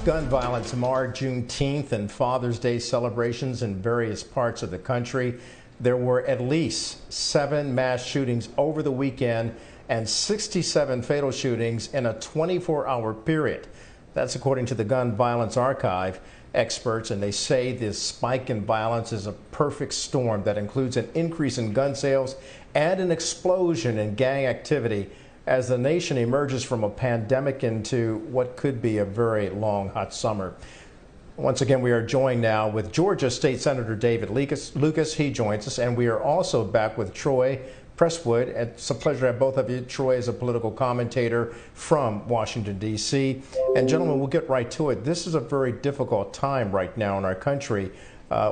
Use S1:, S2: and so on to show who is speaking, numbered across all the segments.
S1: Gun violence marred Juneteenth and Father's Day celebrations in various parts of the country. There were at least 7 mass shootings over the weekend and 67 fatal shootings in a 24-hour period. That's according to the Gun Violence Archive experts, and they say this spike in violence is a perfect storm that includes an increase in gun sales and an explosion in gang activity as the nation emerges from a pandemic into what could be a very long, hot summer. Once again, we are joined now with Georgia State Senator David Lucas. He joins us, and we are also back with Troy Prestwood. It's a pleasure to have both of you. Troy is a political commentator from Washington, D.C. And gentlemen, we'll get right to it. This is a very difficult time right now in our country.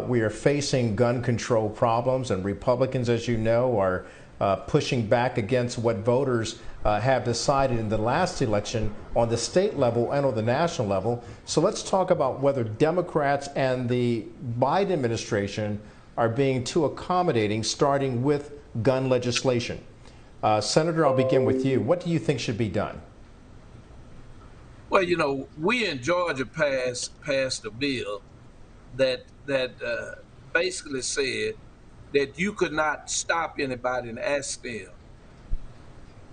S1: We are facing gun control problems, and Republicans, as you know, are pushing back against what voters have decided in the last election on the state level and on the national level. So let's talk about whether Democrats and the Biden administration are being too accommodating, starting with gun legislation. Senator, I'll begin with you. What do you think should be done?
S2: Well, you know, we in Georgia passed a bill that basically said that you could not stop anybody and ask them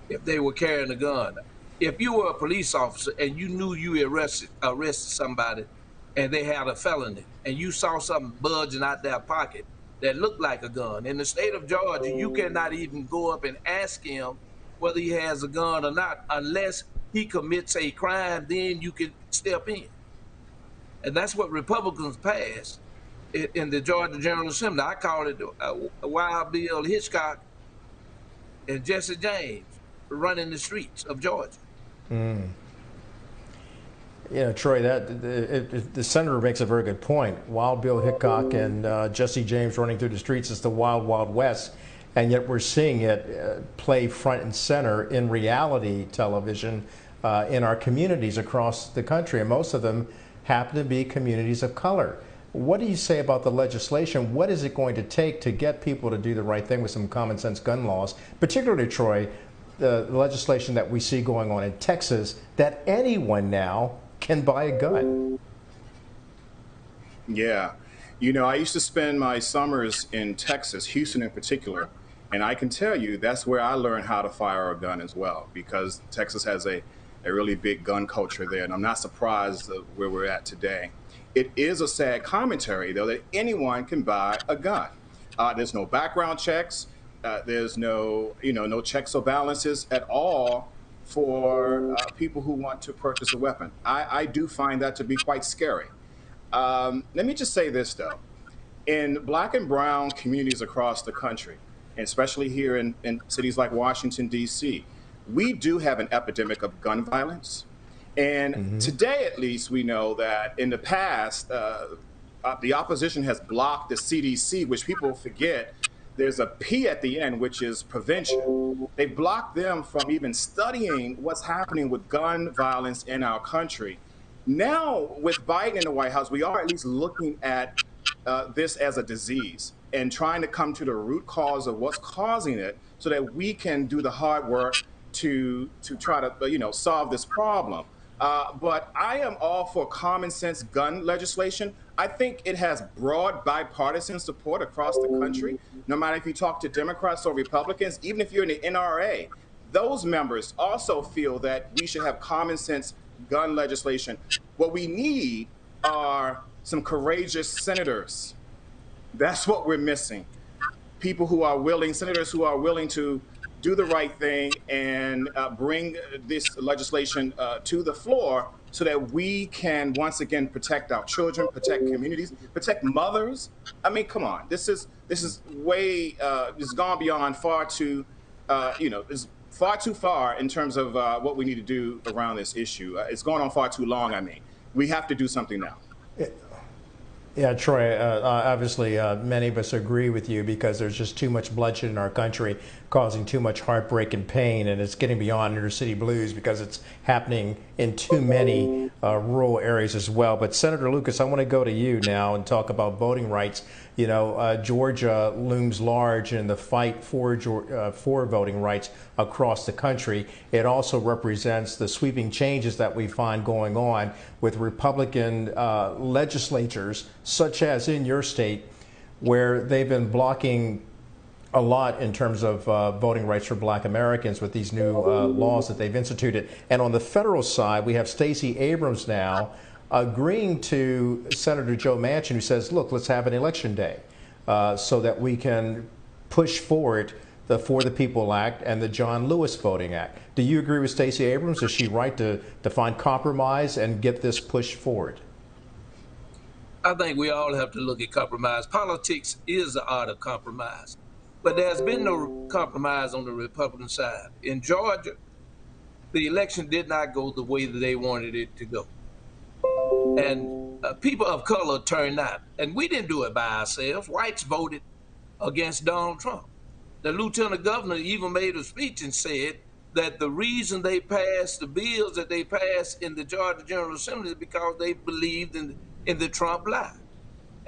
S2: if they were carrying a gun. If you were a police officer and you knew you arrested somebody and they had a felony and you saw something budging out their pocket that looked like a gun, in the state of Georgia, you cannot even go up and ask him whether he has a gun or not unless he commits a crime. Then you can step in. And that's what Republicans passed in the Georgia General Assembly. I call it a Wild Bill Hitchcock and Jesse James running the streets of Georgia.
S1: You know, Troy, the senator makes a very good point. Wild Bill Hickok and Jesse James running through the streets is the wild, wild west, and yet we're seeing it play front and center in reality television in our communities across the country, and most of them happen to be communities of color. What do you say about the legislation? What is it going to take to get people to do the right thing with some common sense gun laws, particularly, Troy, the legislation that we see going on in Texas, that anyone now can buy a gun?
S3: Yeah. You know, I used to spend my summers in Texas, Houston in particular, and I can tell you that's where I learned how to fire a gun as well, because Texas has a really big gun culture there, and I'm not surprised where we're at today. It is a sad commentary, though, that anyone can buy a gun. There's no background checks. There's no checks or balances at all for people who want to purchase a weapon. I do find that to be quite scary. Let me just say this, though. In Black and brown communities across the country, and especially here in cities like Washington, D.C., we do have an epidemic of gun violence. And today, at least, we know that in the past, the opposition has blocked the CDC, which people forget. There's a P at the end, which is prevention. They blocked them from even studying what's happening with gun violence in our country. Now, with Biden in the White House, we are at least looking at this as a disease and trying to come to the root cause of what's causing it so that we can do the hard work to try to solve this problem. But I am all for common sense gun legislation. I think it has broad bipartisan support across the country, no matter if you talk to Democrats or Republicans, even if you're in the NRA. Those members also feel that we should have common sense gun legislation. What we need are some courageous senators. That's what we're missing. People who are willing, senators who are willing to do the right thing and bring this legislation to the floor so that we can once again protect our children, protect communities, protect mothers. I mean, come on, this is way it's gone beyond far too is far too far in terms of what we need to do around this issue. It's gone on far too long. I mean, we have to do something now.
S1: Yeah, Troy, obviously many of us agree with you because there's just too much bloodshed in our country, causing too much heartbreak and pain, and it's getting beyond inner city blues because it's happening in too many rural areas as well. But Senator Lucas, I want to go to you now and talk about voting rights. Georgia looms large in the fight for voting rights across the country. It also represents the sweeping changes that we find going on with Republican legislatures, such as in your state, where they've been blocking a lot in terms of voting rights for Black Americans with these new laws that they've instituted. And on the federal side, we have Stacey Abrams now agreeing to Senator Joe Manchin, who says, look, let's have an election day so that we can push forward the For the People Act and the John Lewis Voting Act. Do you agree with Stacey Abrams? Is she right to find compromise and get this pushed forward?
S2: I think we all have to look at compromise. Politics is the art of compromise. But there's been no compromise on the Republican side. In Georgia, the election did not go the way that they wanted it to go. And people of color turned out. And we didn't do it by ourselves. Whites voted against Donald Trump. The lieutenant governor even made a speech and said that the reason they passed the bills that they passed in the Georgia General Assembly is because they believed in the Trump lie.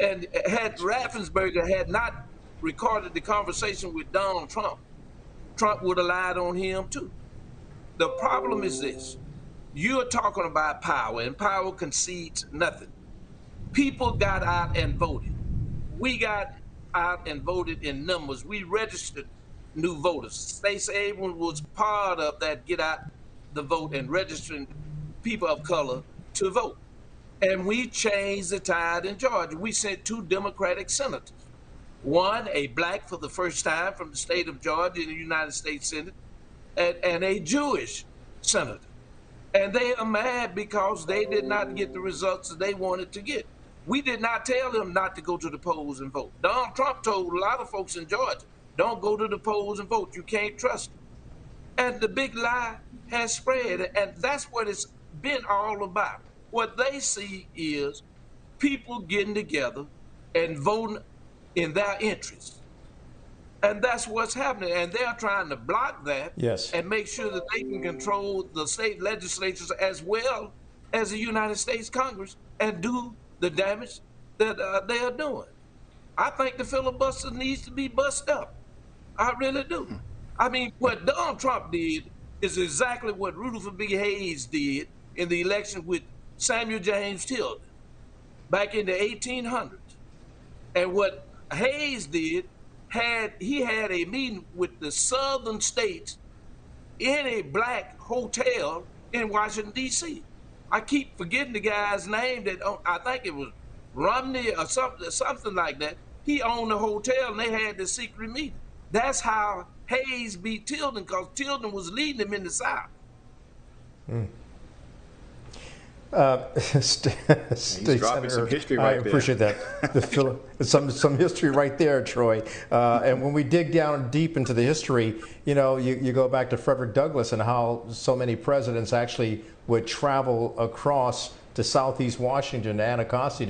S2: And had Raffensperger had not recorded the conversation with Donald Trump, Trump would have lied on him too. The problem is this. You're talking about power, and power concedes nothing. People got out and voted. We got out and voted in numbers. We registered new voters. Stacey Abrams was part of that get out the vote and registering people of color to vote. And we changed the tide in Georgia. We sent 2 Democratic senators. One, a black for the first time from the state of Georgia in the United States Senate, and a Jewish senator. And they are mad because they did not get the results that they wanted to get. We did not tell them not to go to the polls and vote. Donald Trump told a lot of folks in Georgia, don't go to the polls and vote. You can't trust them. And the big lie has spread, and that's what it's been all about. What they see is people getting together and voting in their interests. And that's what's happening. And they're trying to block that and make sure that they can control the state legislatures as well as the United States Congress and do the damage that they are doing. I think the filibuster needs to be busted up. I really do. I mean, what Donald Trump did is exactly what Rutherford B. Hayes did in the election with Samuel James Tilden back in the 1800s. And what Hayes did, he had a meeting with the southern states in a black hotel in Washington, D.C. I keep forgetting the guy's name. That I think it was Romney or something like that. He owned the hotel and they had the secret meeting. That's how Hayes beat Tilden, because Tilden was leading him in the South.
S3: He's dropping some history right there.
S1: I appreciate that. Some history right there, Troy. And when we dig down deep into the history, you go back to Frederick Douglass and how so many presidents actually would travel across to Southeast Washington, to Anacostia,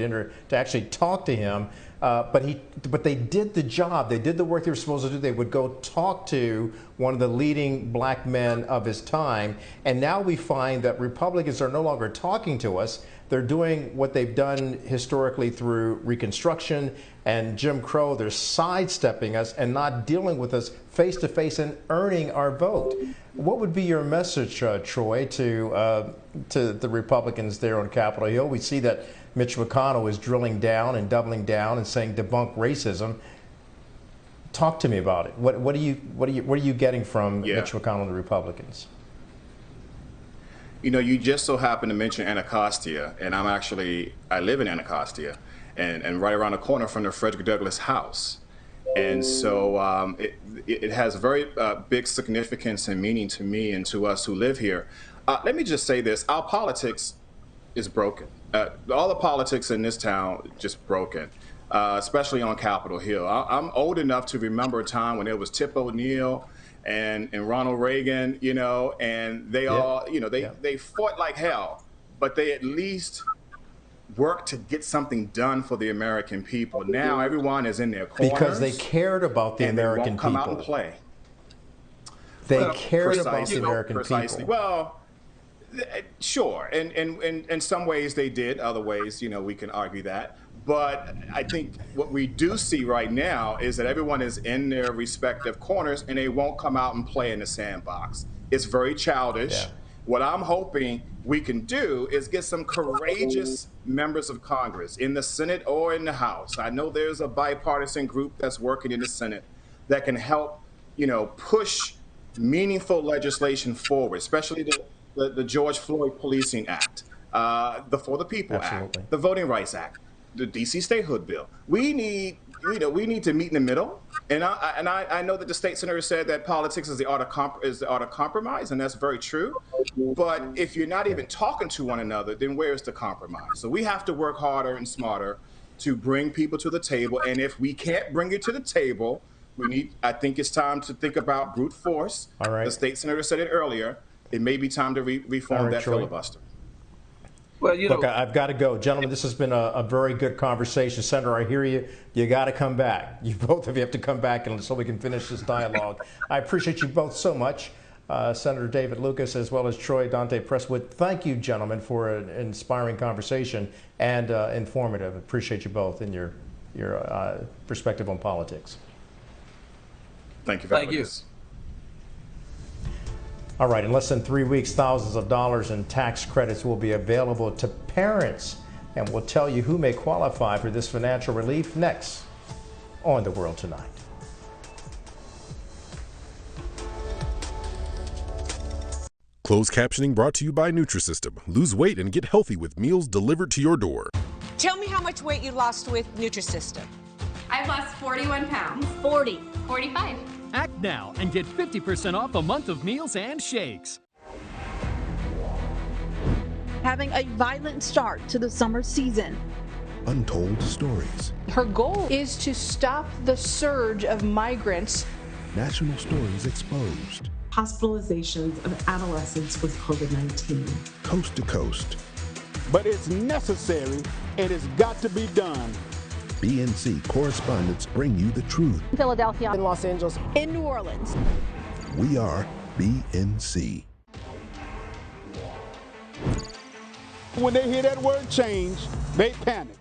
S1: to actually talk to him. But they did the job. They did the work they were supposed to do. They would go talk to one of the leading black men of his time. And now we find that Republicans are no longer talking to us. They're doing what they've done historically through Reconstruction and Jim Crow. They're sidestepping us and not dealing with us face to face and earning our vote. What would be your message, Troy, to the Republicans there on Capitol Hill? We see that Mitch McConnell is drilling down and doubling down and saying debunk racism. Talk to me about it. What are you getting from Mitch McConnell and the Republicans?
S3: You just so happen to mention Anacostia, and I live in Anacostia, and right around the corner from the Frederick Douglass House. And so it has very big significance and meaning to me and to us who live here. Let me just say this. Our politics is broken. All the politics in this town just broken, especially on Capitol Hill. I'm old enough to remember a time when it was Tip O'Neill and Ronald Reagan, and they all, they fought like hell, but they at least worked to get something done for the American people. Now everyone is in their corners
S1: because they cared about the American people.
S3: They won't come out and play.
S1: They cared about the American people.
S3: Well, sure. In some ways they did. Other ways, we can argue that. But I think what we do see right now is that everyone is in their respective corners and they won't come out and play in the sandbox. It's very childish.
S1: Yeah.
S3: What I'm hoping we can do is get some courageous members of Congress in the Senate or in the House. I know there's a bipartisan group that's working in the Senate that can help, push meaningful legislation forward, especially the George Floyd Policing Act, the For the People
S1: Absolutely.
S3: Act, the Voting Rights Act, the DC statehood bill. We need to meet in the middle. And I know that the state senator said that politics is the art of compromise, and that's very true. But if you're not even talking to one another, then where's the compromise? So we have to work harder and smarter to bring people to the table. And if we can't bring it to the table, I think it's time to think about brute force.
S1: All right.
S3: The state senator said it earlier. It may be time to reform that
S1: Troy.
S3: filibuster.
S2: Well,
S1: Look, I've got to go. Gentlemen, this has been a very good conversation. Senator, I hear you. You got to come back. You both of you have to come back so we can finish this dialogue. I appreciate you both so much. Senator David Lucas as well as Troy Donté Prestwood. Thank you, gentlemen, for an inspiring conversation and informative. Appreciate you both and your perspective on politics.
S3: Thank you for having us.
S1: All right, in less than 3 weeks, thousands of dollars in tax credits will be available to parents, and we'll tell you who may qualify for this financial relief next on The World Tonight.
S4: Closed captioning brought to you by Nutrisystem. Lose weight and get healthy with meals delivered to your door.
S5: Tell me how much weight you lost with Nutrisystem.
S6: I've lost 41 pounds.
S5: 40.
S6: 45.
S7: Act now and get 50% off a month of meals and shakes.
S8: Having a violent start to the summer season.
S9: Untold stories.
S10: Her goal is to stop the surge of migrants.
S9: National stories exposed.
S11: Hospitalizations of adolescents with COVID-19.
S9: Coast to coast.
S12: But it's necessary and it's got to be done.
S9: BNC correspondents bring you the truth.
S8: In Philadelphia,
S10: In Los Angeles.
S8: in New Orleans.
S9: We are BNC.
S12: When they hear that word change, they panic.